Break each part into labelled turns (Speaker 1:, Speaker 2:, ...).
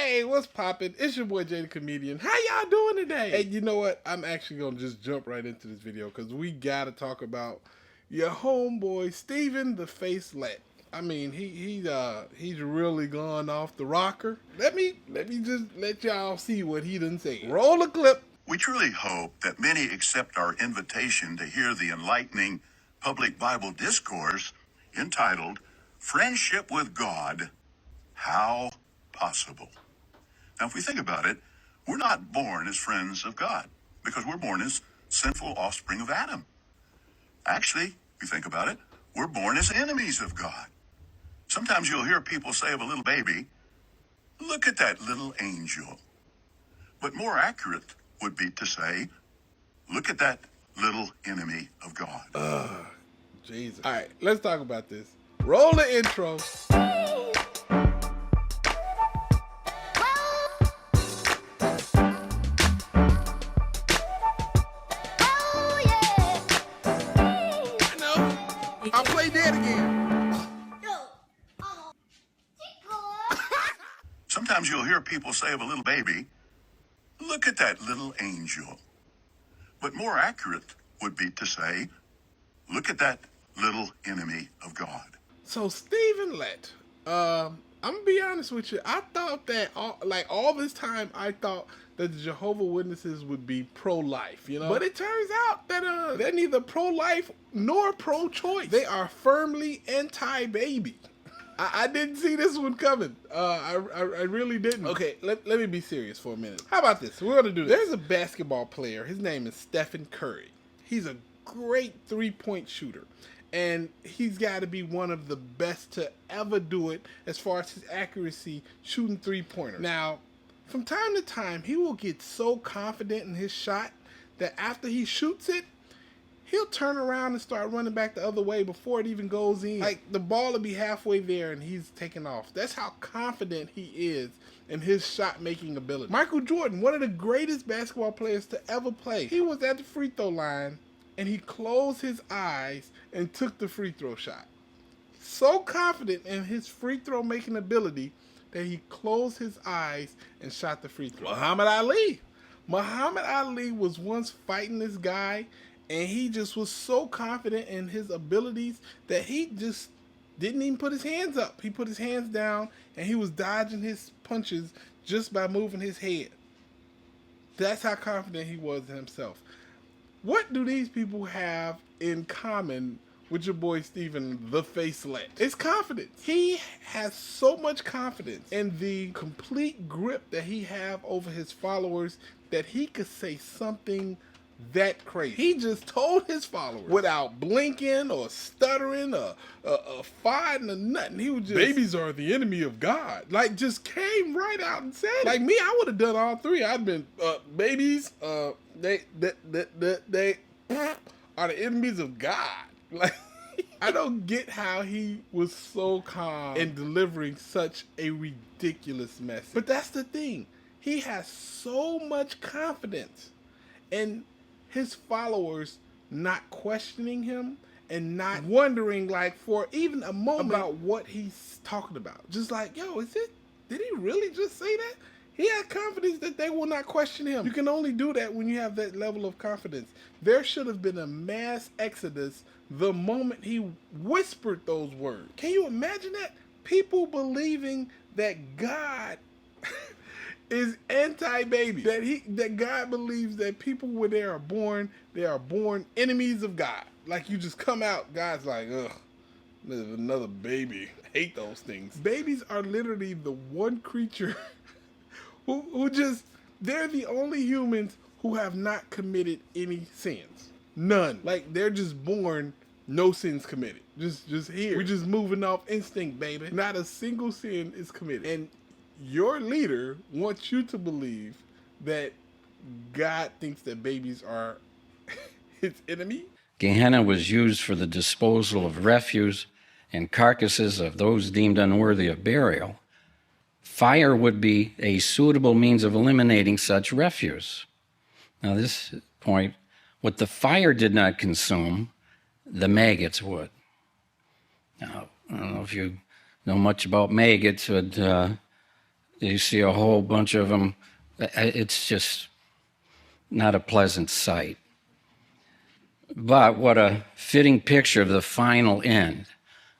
Speaker 1: Hey, what's poppin'? It's your boy Jay the Comedian. How y'all doing today? Hey, you know what? I'm actually gonna just jump right into this video because we gotta talk about your homeboy Steven the Facelet. I mean, he's really gone off the rocker. Let me just let y'all see what he done said. Roll the clip.
Speaker 2: We truly hope that many accept our invitation to hear the enlightening public Bible discourse entitled Friendship with God, How Possible? Now, if we think about it, we're not born as friends of God because we're born as sinful offspring of Adam. Actually, if you think about it, we're born as enemies of God. Sometimes you'll hear people say of a little baby, look at that little angel. But more accurate would be to say, look at that little enemy of God.
Speaker 1: Jesus. All right, let's talk about this. Roll the intro. I'll play that again.
Speaker 2: Sometimes you'll hear people say of a little baby, look at that little angel. But more accurate would be to say, look at that little enemy of God.
Speaker 1: So Stephen Lett, I'm gonna be honest with you. I thought that all this time, I thought that the Jehovah Witnesses would be pro-life, you know. But it turns out that they're neither pro-life nor pro-choice. They are firmly anti-baby. I didn't see this one coming. I really didn't. Okay, let me be serious for a minute. How about this? We're gonna do this. There's a basketball player. His name is Stephen Curry. He's a great three-point shooter. And he's got to be one of the best to ever do it as far as his accuracy shooting three-pointers. Now, from time to time, he will get so confident in his shot that after he shoots it, he'll turn around and start running back the other way before it even goes in. Like, the ball will be halfway there and he's taking off. That's how confident he is in his shot-making ability. Michael Jordan, one of the greatest basketball players to ever play, he was at the free throw line and he closed his eyes and took the free throw shot. So confident in his free throw making ability that he closed his eyes and shot the free throw. Muhammad Ali. Muhammad Ali was once fighting this guy, and he just was so confident in his abilities that he just didn't even put his hands up. He put his hands down, and he was dodging his punches just by moving his head. That's how confident he was in himself. What do these people have in common with your boy Steven the Facelet? It's confidence. He has so much confidence in the complete grip that he have over his followers that he could say something that crazy. He just told his followers without blinking or stuttering or fighting or nothing. He was just, babies are the enemy of God. Like, just came right out and said it. Like me, I would have done all three. I'd been, babies, they are the enemies of God. Like, I don't get how he was so calm in delivering such a ridiculous message. But that's the thing. He has so much confidence in his followers not questioning him and not wondering, like, for even a moment about what he's talking about. Just like, yo, did he really just say that? He had confidence that they will not question him. You can only do that when you have that level of confidence. There should have been a mass exodus the moment he whispered those words. Can you imagine that? People believing that God is anti-baby. That God believes that people when they are born enemies of God. Like, you just come out, God's like, ugh, there's another baby. I hate those things. Babies are literally the one creature who just, they're the only humans who have not committed any sins. None. Like, they're just born, no sins committed. Just here. We're just moving off instinct, baby. Not a single sin is committed. And your leader wants you to believe that God thinks that babies are his enemy.
Speaker 3: Gehenna was used for the disposal of refuse and carcasses of those deemed unworthy of burial. Fire would be a suitable means of eliminating such refuse. Now, this point, what the fire did not consume, the maggots would. Now, I don't know if you know much about maggots, but You see a whole bunch of them. It's just not a pleasant sight. But what a fitting picture of the final end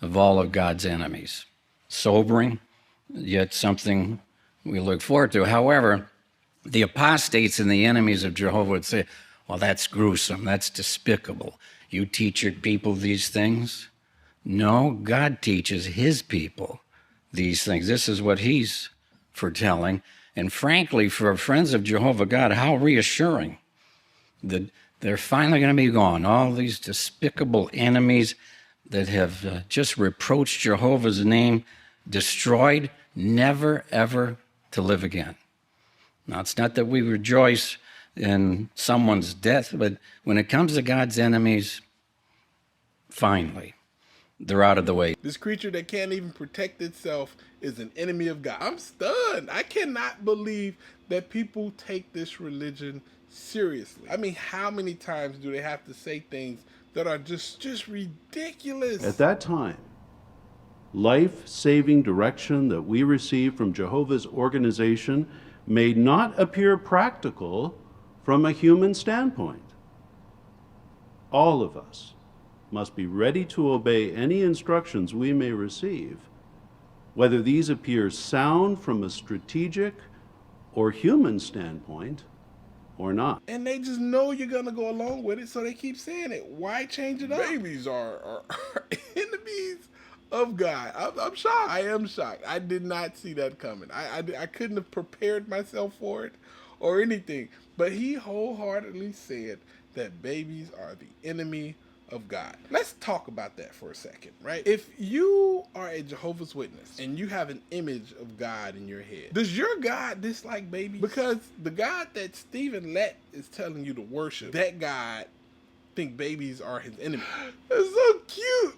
Speaker 3: of all of God's enemies. Sobering, yet something we look forward to. However, the apostates and the enemies of Jehovah would say, well, that's gruesome, that's despicable. You teach your people these things? No, God teaches his people these things. This is what he's foretelling. And frankly, for friends of Jehovah God, how reassuring that they're finally going to be gone. All these despicable enemies that have just reproached Jehovah's name, destroyed, never, ever to live again. Now, it's not that we rejoice in someone's death, but when it comes to God's enemies, finally, they're out of the way.
Speaker 1: This creature that can't even protect itself is an enemy of God. I'm stunned. I cannot believe that people take this religion seriously. I mean, how many times do they have to say things that are just ridiculous?
Speaker 4: At that time, life-saving direction that we receive from Jehovah's organization may not appear practical from a human standpoint. All of us must be ready to obey any instructions we may receive, whether these appear sound from a strategic or human standpoint or not.
Speaker 1: And they just know you're going to go along with it, so they keep saying it. Why change it up? Babies are enemies of God. I'm shocked. I am shocked. I did not see that coming. I couldn't have prepared myself for it or anything. But he wholeheartedly said that babies are the enemy of God. Let's talk about that for a second, right? If you are a Jehovah's Witness and you have an image of God in your head, does your God dislike babies? Because the God that Stephen Lett is telling you to worship, that God think babies are his enemy. That's so cute.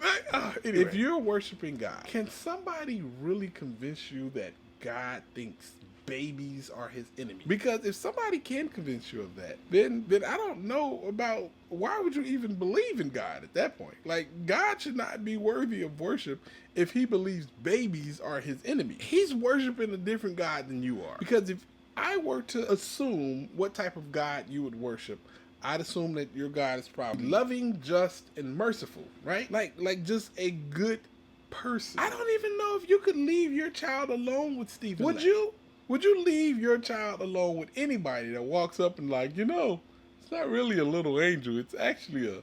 Speaker 1: Anyway, if you're worshiping God, can somebody really convince you that God thinks babies are his enemy? Because if somebody can convince you of that, then I don't know about why would you even believe in God at that point? Like, God should not be worthy of worship if he believes babies are his enemy. He's worshiping a different God than you are. Because if I were to assume what type of God you would worship, I'd assume that your God is probably loving, just, and merciful, right? Like just a good person. I don't even know if you could leave your child alone with Stephen. Would you? Would you leave your child alone with anybody that walks up and like, it's not really a little angel. It's actually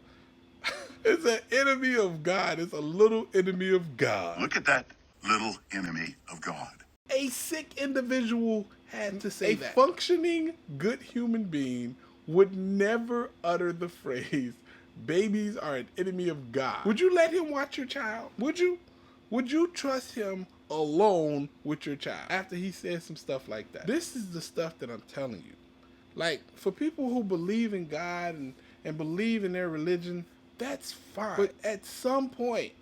Speaker 1: it's an enemy of God. It's a little enemy of God.
Speaker 2: Look at that little enemy of God.
Speaker 1: A sick individual had to say that. A functioning, good human being would never utter the phrase, babies are an enemy of God. Would you let him watch your child? Would you? Would you trust him alone with your child after he says some stuff like that? This is the stuff that I'm telling you. Like, for people who believe in God and believe in their religion, that's fine. But at some point,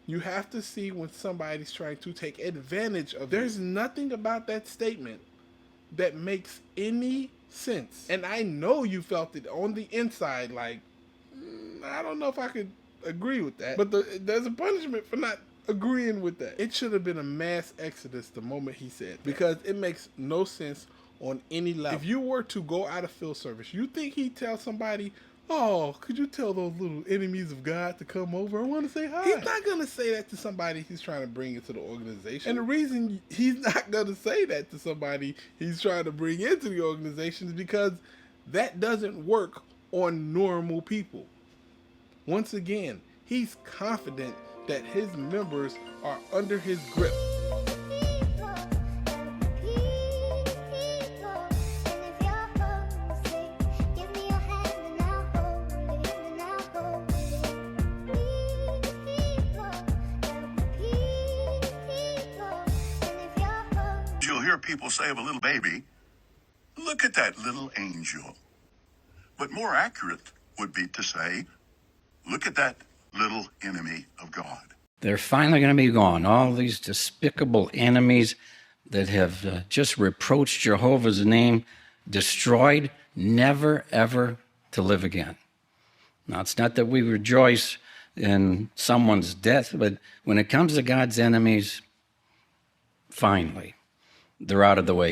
Speaker 1: you have to see when somebody's trying to take advantage of you. There's nothing about that statement that makes any sense. And I know you felt it on the inside, like, I don't know if I could agree with that. But there's a punishment for not agreeing with that. It should have been a mass exodus the moment he said that, because it makes no sense on any level. If you were to go out of field service, you think he'd tell somebody, oh, could you tell those little enemies of God to come over? I want to say hi. He's not going to say that to somebody he's trying to bring into the organization. And the reason he's not going to say that to somebody he's trying to bring into the organization is because that doesn't work on normal people. Once again, he's confident that his members are under his grip.
Speaker 2: You'll hear people say of a little baby, look at that little angel. But more accurate would be to say, look at that little enemy of God.
Speaker 3: They're finally going to be gone. All these despicable enemies that have just reproached Jehovah's name, destroyed, never, ever to live again. Now, it's not that we rejoice in someone's death, but when it comes to God's enemies, finally, they're out of the way.